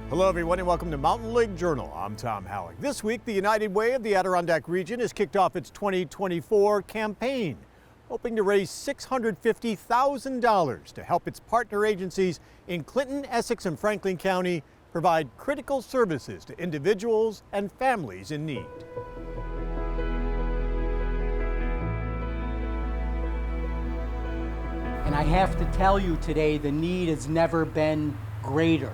Hello everyone and welcome to Mountain Lake Journal. I'm Tom Halleck. This week, the United Way of the Adirondack Region has kicked off its 2024 campaign, hoping to raise $650,000 to help its partner agencies in Clinton, Essex, and Franklin County provide critical services to individuals and families in need. And I have to tell you today, the need has never been greater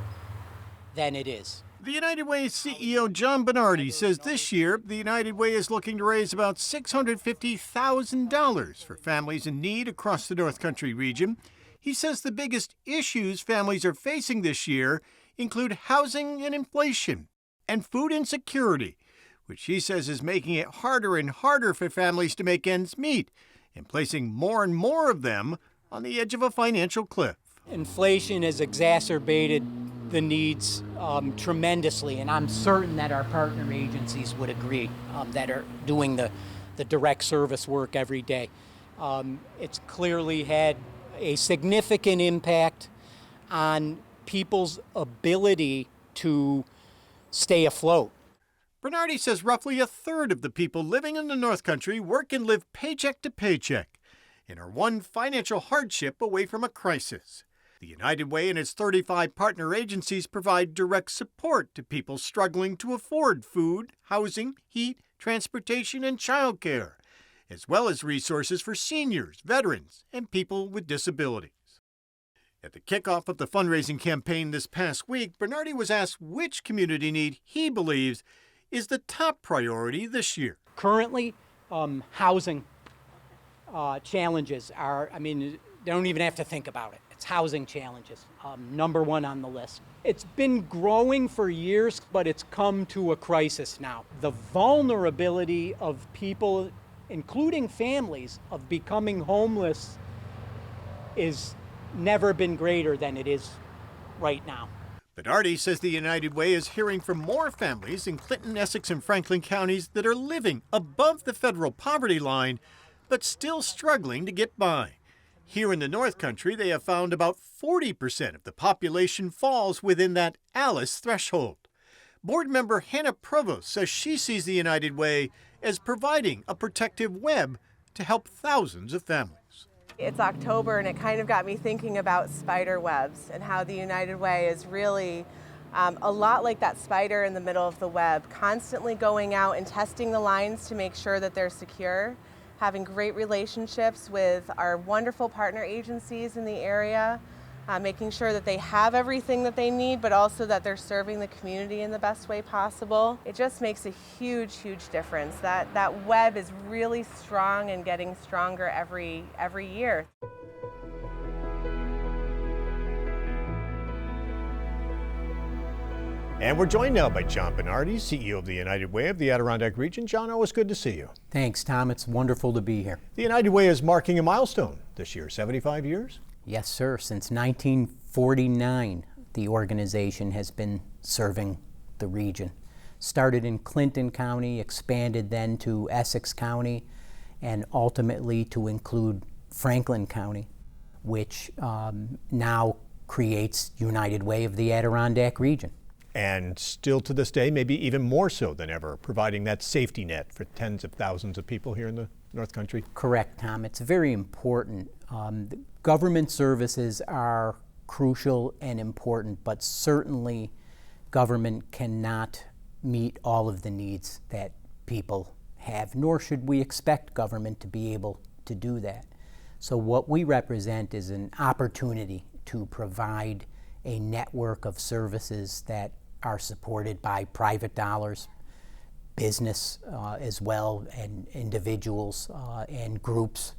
than it is. The United Way's CEO John Bernardi says this year the United Way is looking to raise about $650,000 for families in need across the North Country region. He says the biggest issues families are facing this year include housing and inflation and food insecurity, which he says is making it harder and harder for families to make ends meet and placing more and more of them on the edge of a financial cliff. Inflation has exacerbated the needs tremendously, and I'm certain that our partner agencies would agree that are doing the direct service work every day. It's clearly had a significant impact on people's ability to stay afloat. Bernardi says roughly a third of the people living in the North Country work and live paycheck to paycheck and are one financial hardship away from a crisis. The United Way and its 35 partner agencies provide direct support to people struggling to afford food, housing, heat, transportation, and childcare, as well as resources for seniors, veterans, and people with disabilities. At the kickoff of the fundraising campaign this past week, Bernardi was asked which community need he believes is the top priority this year. Currently, housing challenges are, they don't even have to think about it. It's housing challenges, number one on the list. It's been growing for years, but it's come to a crisis now. The vulnerability of people, including families, of becoming homeless is never been greater than it is right now. Bernardi says the United Way is hearing from more families in Clinton, Essex, and Franklin counties that are living above the federal poverty line, but still struggling to get by. Here in the North Country, they have found about 40% of the population falls within that ALICE threshold. Board member Hannah Provost says she sees the United Way as providing a protective web to help thousands of families. It's October and it kind of got me thinking about spider webs and how the United Way is really a lot like that spider in the middle of the web, constantly going out and testing the lines to make sure that they're secure, having great relationships with our wonderful partner agencies in the area, making sure that they have everything that they need, but also that they're serving the community in the best way possible. It just makes a huge, huge difference. That web is really strong and getting stronger every year. And we're joined now by John Bernardi, CEO of the United Way of the Adirondack Region. John, always good to see you. Thanks, Tom. It's wonderful to be here. The United Way is marking a milestone this year, 75 years? Yes, sir. Since 1949, the organization has been serving the region. Started in Clinton County, expanded then to Essex County, and ultimately to include Franklin County, which now creates United Way of the Adirondack Region. And still to this day, maybe even more so than ever, providing that safety net for tens of thousands of people here in the North Country. Correct, Tom. It's very important. The government services are crucial and important, but certainly government cannot meet all of the needs that people have, nor should we expect government to be able to do that. So what we represent is an opportunity to provide a network of services that are supported by private dollars, business as well, and individuals and groups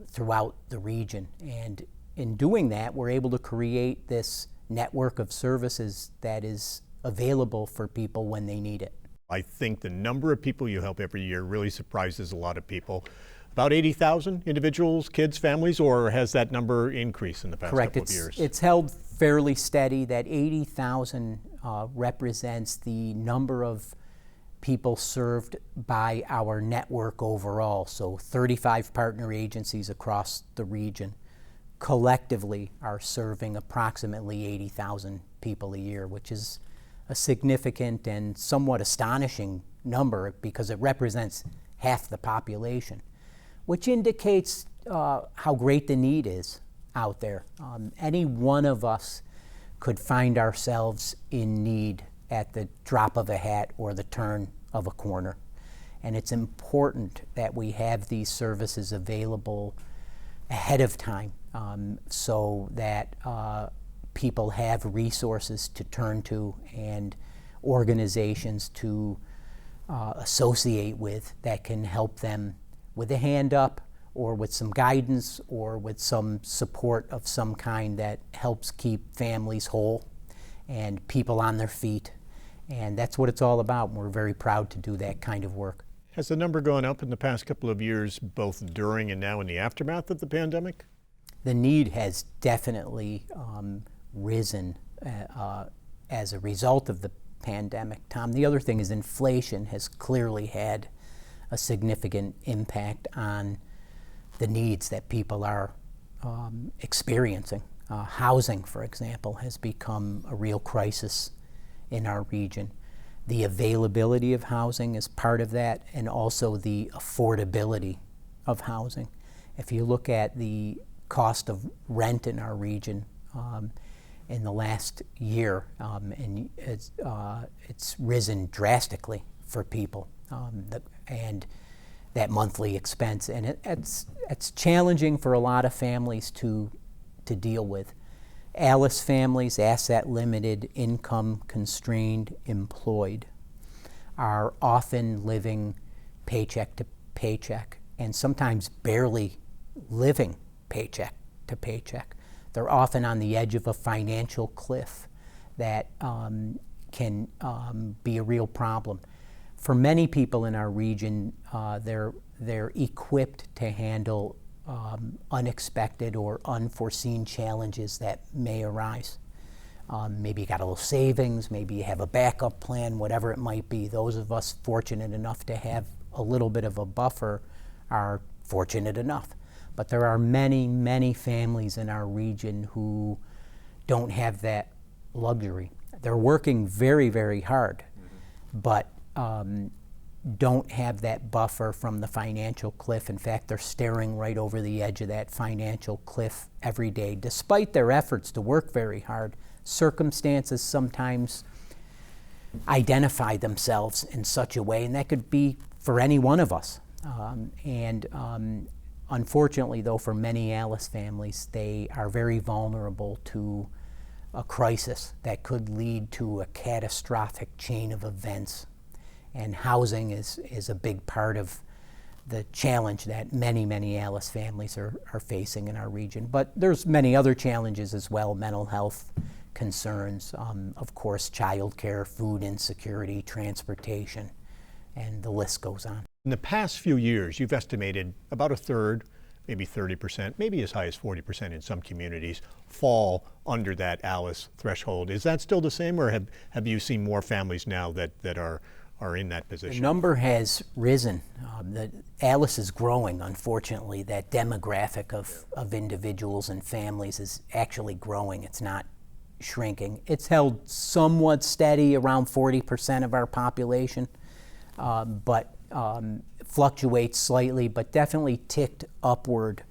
throughout the region. And in doing that, we're able to create this network of services that is available for people when they need it. I think the number of people you help every year really surprises a lot of people. About 80,000 individuals, kids, families, or has that number increased in the past couple of years? It's held fairly steady. That 80,000 represents the number of people served by our network overall. So 35 partner agencies across the region collectively are serving approximately 80,000 people a year, which is a significant and somewhat astonishing number because it represents half the population, which indicates how great the need is out there. Any one of us could find ourselves in need at the drop of a hat or the turn of a corner. And it's important that we have these services available ahead of time so that people have resources to turn to and organizations to associate with that can help them with a hand up or with some guidance or with some support of some kind that helps keep families whole and people on their feet. And that's what it's all about. We're very proud to do that kind of work. Has the number gone up in the past couple of years, both during and now in the aftermath of the pandemic? The need has definitely risen as a result of the pandemic, Tom. The other thing is inflation has clearly had a significant impact on the needs that people are experiencing. Housing, for example, has become a real crisis in our region. The availability of housing is part of that, and also the affordability of housing. If you look at the cost of rent in our region in the last year, and it's risen drastically for people, and that monthly expense, and it's challenging for a lot of families to deal with. ALICE families, asset limited, income constrained, employed, are often living paycheck to paycheck and sometimes barely living paycheck to paycheck. They're often on the edge of a financial cliff that can be a real problem. For many people in our region, they're equipped to handle unexpected or unforeseen challenges that may arise. Maybe you got a little savings, maybe you have a backup plan, whatever it might be. Those of us fortunate enough to have a little bit of a buffer are fortunate enough. But there are many, many families in our region who don't have that luxury. They're working very, very hard, but don't have that buffer from the financial cliff. In fact, they're staring right over the edge of that financial cliff every day. Despite their efforts to work very hard, circumstances sometimes identify themselves in such a way, and that could be for any one of us. Unfortunately, though, for many ALICE families, they are very vulnerable to a crisis that could lead to a catastrophic chain of events. And housing is a big part of the challenge that many, many ALICE families are facing in our region. But there's many other challenges as well: mental health concerns, of course, childcare, food insecurity, transportation, and the list goes on. In the past few years, you've estimated about a third, maybe 30%, maybe as high as 40% in some communities fall under that ALICE threshold. Is that still the same, or have you seen more families now that are in that position? The number has risen. The ALICE is growing, unfortunately. That demographic of individuals and families is actually growing. It's not shrinking. It's held somewhat steady around 40% of our population, but fluctuates slightly, but definitely ticked upward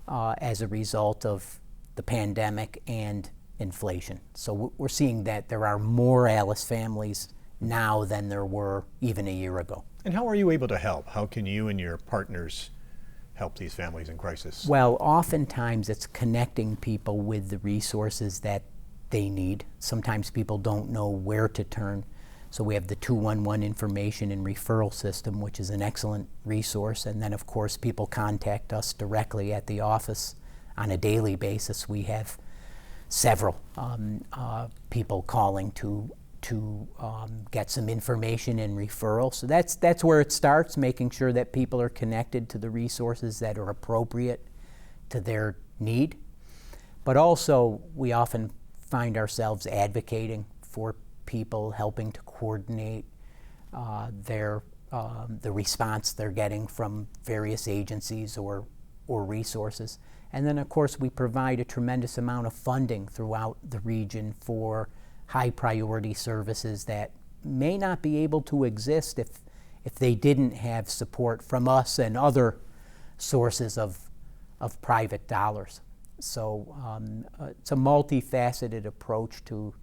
as a result of the pandemic and inflation. So we're seeing that there are more ALICE families now than there were even a year ago. And how are you able to help? How can you and your partners help these families in crisis? Well, oftentimes it's connecting people with the resources that they need. Sometimes people don't know where to turn. So we have the 211 information and referral system, which is an excellent resource. And then, of course, people contact us directly at the office on a daily basis. We have several people calling to get some information and referral. So that's where it starts, making sure that people are connected to the resources that are appropriate to their need. But also, we often find ourselves advocating for people, helping to coordinate the response they're getting from various agencies or resources. And then, of course, we provide a tremendous amount of funding throughout the region for high priority services that may not be able to exist if they didn't have support from us and other sources of private dollars. So it's a multifaceted approach to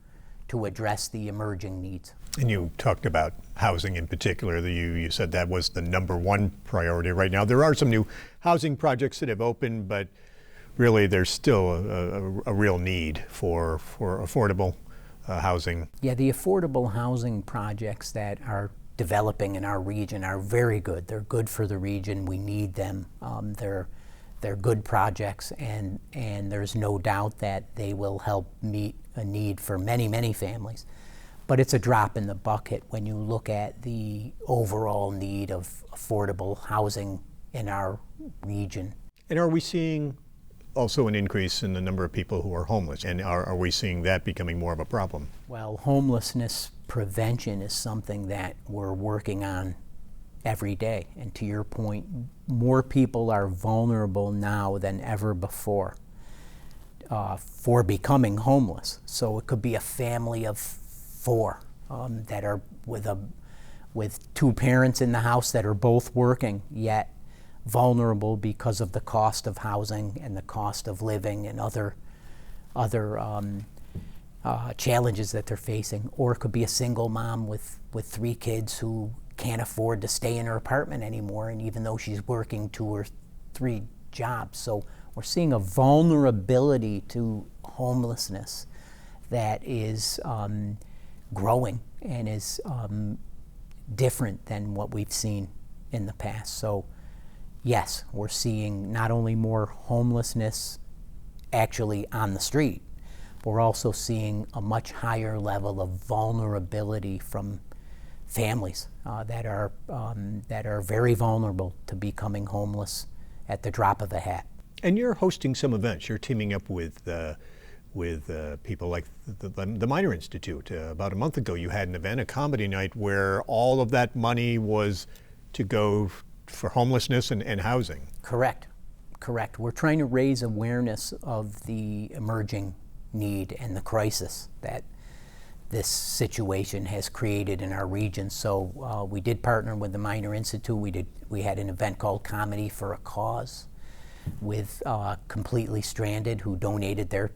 address the emerging needs. And you talked about housing in particular. You said that was the number one priority right now. There are some new housing projects that have opened, but really there's still a real need for affordable housing. Yeah, the affordable housing projects that are developing in our region are very good. They're good for the region. We need them. They're good projects, and there's no doubt that they will help meet a need for many, many families. But it's a drop in the bucket when you look at the overall need of affordable housing in our region. And are we seeing also an increase in the number of people who are homeless? And are we seeing that becoming more of a problem? Well, homelessness prevention is something that we're working on every day. And to your point, more people are vulnerable now than ever before for becoming homeless. So it could be a family of 4 that are with 2 parents in the house that are both working, yet vulnerable because of the cost of housing and the cost of living and other challenges that they're facing. Or it could be a single mom with 3 kids who can't afford to stay in her apartment anymore, and even though she's working 2 or 3 jobs. So we're seeing a vulnerability to homelessness that is growing and is different than what we've seen in the past. So yes, we're seeing not only more homelessness actually on the street, but we're also seeing a much higher level of vulnerability from families that are very vulnerable to becoming homeless at the drop of a hat. And you're hosting some events. You're teaming up with people like the Minor Institute. About a month ago, you had an event, a comedy night, where all of that money was to go for homelessness and housing. Correct. We're trying to raise awareness of the emerging need and the crisis that this situation has created in our region. So we did partner with the Minor Institute. We had an event called Comedy for a Cause with Completely Stranded, who donated their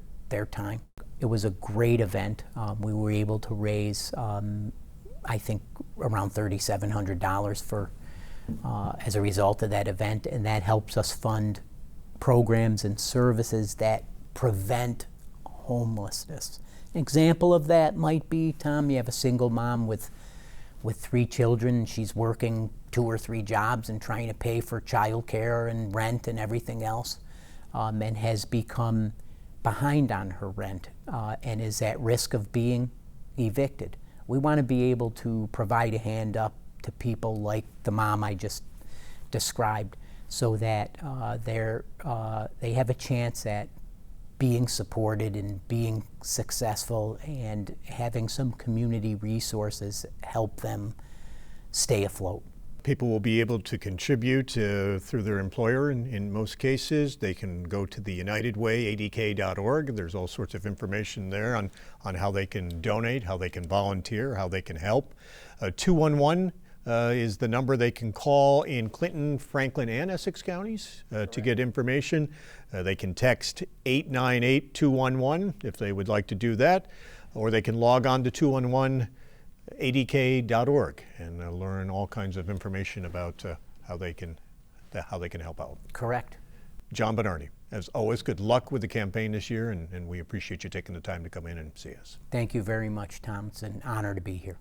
time. It was a great event. We were able to raise, I think, around $3,700 for as a result of that event, and that helps us fund programs and services that prevent homelessness. An example of that might be, Tom, you have a single mom with 3 children. She's working 2 or 3 jobs and trying to pay for childcare and rent and everything else, and has become behind on her rent and is at risk of being evicted. We want to be able to provide a hand up to people like the mom I just described, so that they have a chance at being supported and being successful, and having some community resources help them stay afloat. People will be able to contribute through their employer in most cases. They can go to the United Way, adk.org. There's all sorts of information there on how they can donate, how they can volunteer, how they can help. 211 is the number they can call in Clinton, Franklin, and Essex counties to get information. They can text 898-211 if they would like to do that, or they can log on to 211adk.org and learn all kinds of information about how they can help out. Correct. John Bernardi, as always, good luck with the campaign this year, and we appreciate you taking the time to come in and see us. Thank you very much, Tom. It's an honor to be here.